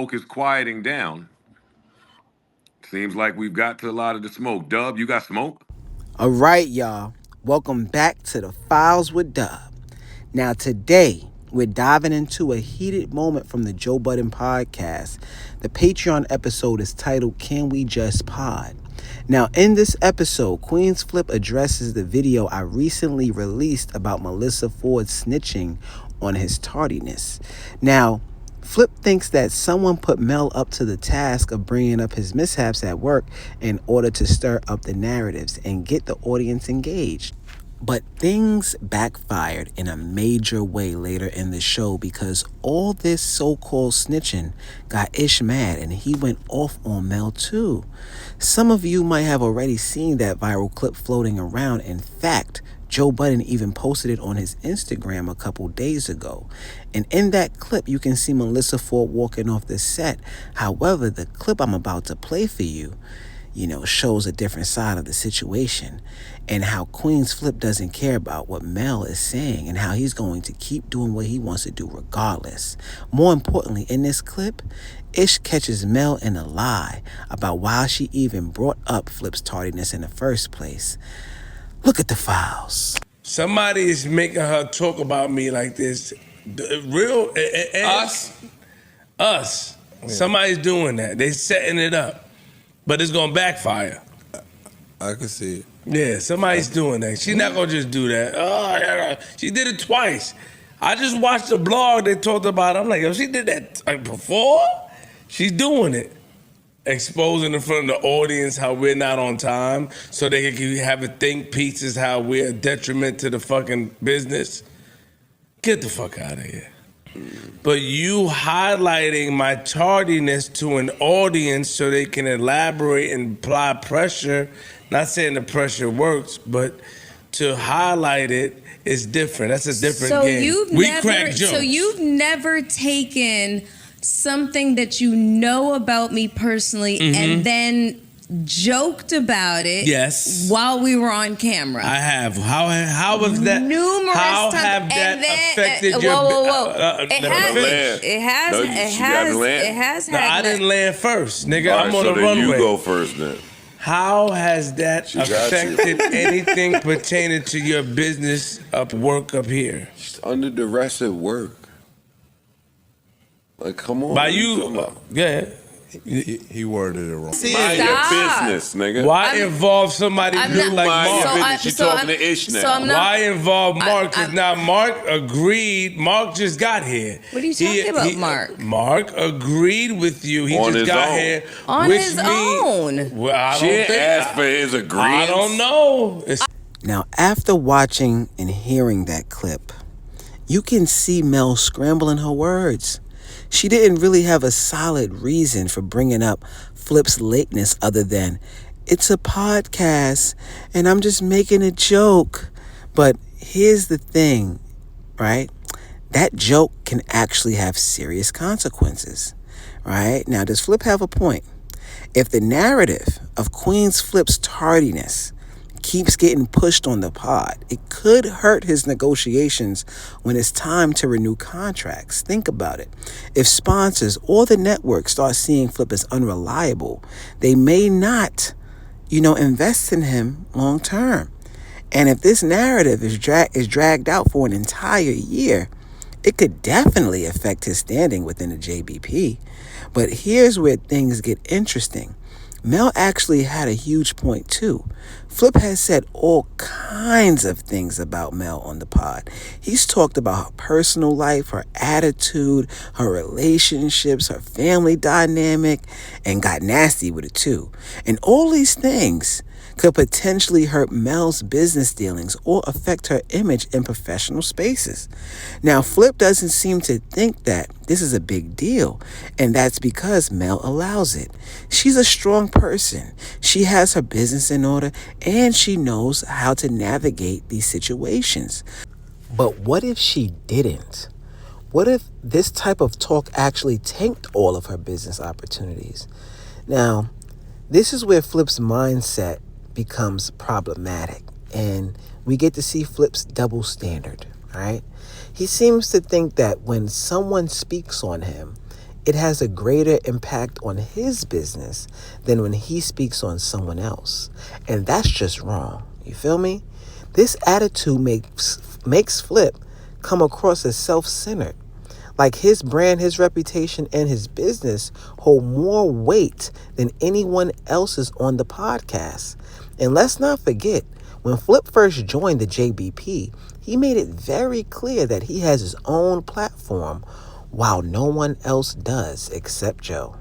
smoke is quieting down. Seems like we've got to a lot of the smoke. Dub, you got smoke? All right, y'all. Welcome back to the Files with Dub. Now, today, we're diving into a heated moment from the Joe Budden podcast. The Patreon episode is titled, Can We Just Pod? Now, in this episode, QueenzFlip addresses the video I recently released about Melyssa Ford's snitching on his tardiness. Now, Flip thinks that someone put Mel up to the task of bringing up his mishaps at work in order to stir up the narratives and get the audience engaged. But things backfired in a major way later in the show because all this so-called snitching got Ish mad and he went off on Mel too. Some of you might have already seen that viral clip floating around. In fact, Joe Budden even posted it on his Instagram a couple days ago. And in that clip, you can see Melyssa Ford walking off the set. However, the clip I'm about to play for you, shows a different side of the situation and how QueenzFlip doesn't care about what Mel is saying and how he's going to keep doing what he wants to do regardless. More importantly, in this clip, Ish catches Mel in a lie about why she even brought up Flip's tardiness in the first place. Look at the files. Somebody is making her talk about me like this. Real us. Yeah. Somebody's doing that. They setting it up, but it's gonna backfire. I can see it. Yeah, somebody's doing that. She's not gonna just do that. Oh, yeah. She did it twice. I just watched a blog they talked about it. I'm like, yo, she did that before? She's doing it. Exposing in front of the audience how we're not on time so they can have a think pieces how we're a detriment to the fucking business. Get the fuck out of here. But you highlighting my tardiness to an audience so they can elaborate and apply pressure, not saying the pressure works, but to highlight it is different. That's a different game. So you've never taken something that you know about me personally and then joked about it while we were on camera. I have. How was that? Numerous how times. Have that affected your... Whoa. It has. I didn't land first, nigga. I'm on the runway. You go first then. How has that affected anything pertaining to your business work up here? Just under duress at work. Like, come on. By you, yeah. He worded it wrong. Mind your business, nigga. Why involve somebody new like Mark? She's talking to Ish now. Why involve Mark? Because now Mark agreed. Mark just got here. What are you talking about, Mark? Mark agreed with you. He just got here. On his own. Well, I she don't think. Asked for his agreement. I don't know. Now, after watching and hearing that clip, you can see Mel scrambling her words. She didn't really have a solid reason for bringing up Flip's lateness other than, it's a podcast and I'm just making a joke. But here's the thing, right? That joke can actually have serious consequences, right? Now, does Flip have a point? If the narrative of QueenzFlip's tardiness keeps getting pushed on the pod, it could hurt his negotiations when it's time to renew contracts. Think about it. If sponsors or the network start seeing Flip as unreliable, they may not, invest in him long term. And if this narrative is dragged out for an entire year, it could definitely affect his standing within the JBP. But here's where things get interesting. Mel actually had a huge point too. Flip has said all kinds of things about Mel on the pod. He's talked about her personal life, her attitude, her relationships, her family dynamic, and got nasty with it too. And all these things could potentially hurt Mel's business dealings or affect her image in professional spaces. Now, Flip doesn't seem to think that this is a big deal, and that's because Mel allows it. She's a strong person. She has her business in order, and she knows how to navigate these situations. But what if she didn't? What if this type of talk actually tanked all of her business opportunities? Now, this is where Flip's mindset becomes problematic, and we get to see Flip's double standard, right? He seems to think that when someone speaks on him, it has a greater impact on his business than when he speaks on someone else. And that's just wrong. You feel me? This attitude makes Flip come across as self-centered. Like his brand, his reputation, and his business hold more weight than anyone else's on the podcast. And let's not forget, when Flip first joined the JBP, he made it very clear that he has his own platform while no one else does except Joe.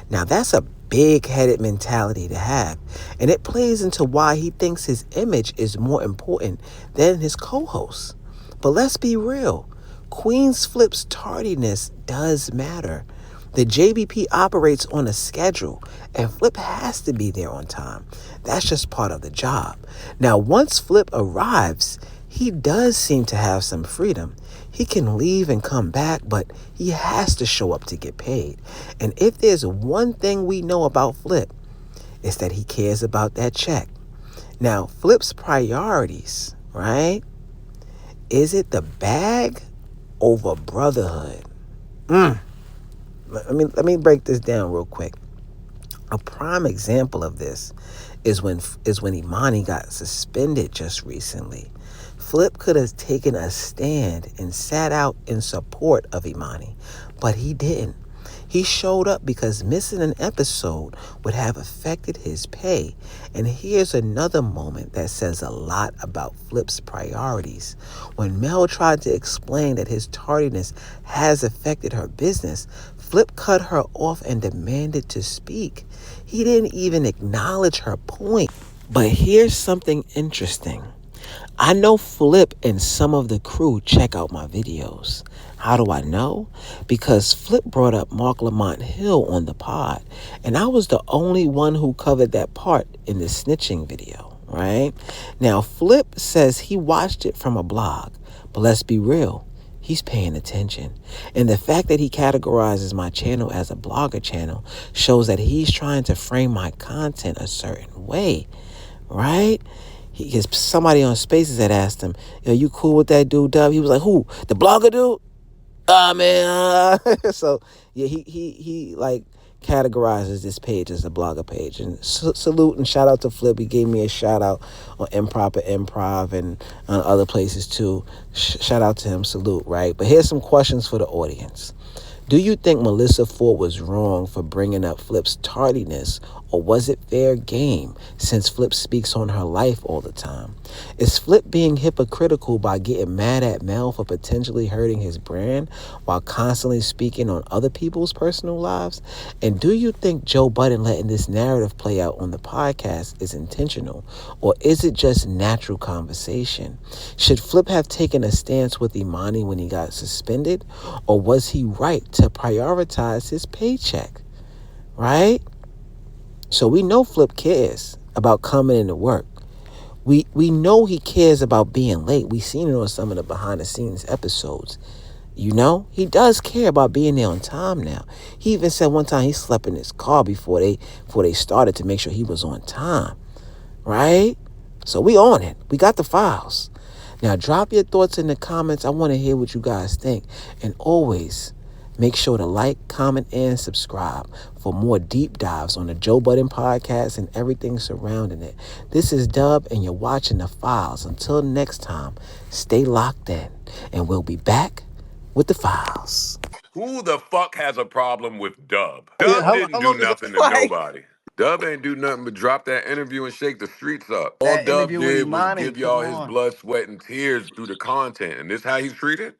Now that's a big-headed mentality to have, and it plays into why he thinks his image is more important than his co-hosts. But let's be real. QueenzFlip's tardiness does matter. The JBP operates on a schedule, and Flip has to be there on time. That's just part of the job. Now, once Flip arrives, he does seem to have some freedom. He can leave and come back, but he has to show up to get paid. And if there's one thing we know about Flip, it's that he cares about that check. Now, Flip's priorities, right? Is it the bag over brotherhood? Let me break this down real quick. A prime example of this is when Imani got suspended just recently. Flip could have taken a stand and sat out in support of Imani, but he didn't. He showed up because missing an episode would have affected his pay. And here's another moment that says a lot about Flip's priorities. When Mel tried to explain that his tardiness has affected her business, Flip cut her off and demanded to speak. He didn't even acknowledge her point. But here's something interesting. I know Flip and some of the crew check out my videos. How do I know? Because Flip brought up Mark Lamont Hill on the pod, and I was the only one who covered that part in the snitching video, right? Now, Flip says he watched it from a blog, but let's be real. He's paying attention. And the fact that he categorizes my channel as a blogger channel shows that he's trying to frame my content a certain way, right? Somebody on Spaces had asked him, "Yo, you cool with that dude, Dub?" He was like, "Who? The blogger dude?" Man. So yeah, he like categorizes this page as a blogger page. And salute and shout out to Flip. He gave me a shout out on Improper Improv and on other places too. Shout out to him. Salute, right? But here's some questions for the audience. Do you think Melyssa Ford was wrong for bringing up Flip's tardiness, or was it fair game since Flip speaks on her life all the time? Is Flip being hypocritical by getting mad at Mel for potentially hurting his brand while constantly speaking on other people's personal lives? And do you think Joe Budden letting this narrative play out on the podcast is intentional, or is it just natural conversation? Should Flip have taken a stance with Imani when he got suspended, or was he right to prioritize his paycheck, right? So we know Flip cares about coming into work. We know he cares about being late. We've seen it on some of the behind the scenes episodes. You know, he does care about being there on time now. He even said one time he slept in his car before they started to make sure he was on time, right? So we on it. We got the files. Now drop your thoughts in the comments. I want to hear what you guys think. And always make sure to like, comment, and subscribe for more deep dives on the Joe Budden podcast and everything surrounding it. This is Dub, and you're watching The Files. Until next time, stay locked in, and we'll be back with The Files. Who the fuck has a problem with Dub? Dub didn't do nothing to nobody. Dub ain't do nothing but drop that interview and shake the streets up. All Dub did was give y'all his blood, sweat, and tears through the content. And this how he's treated?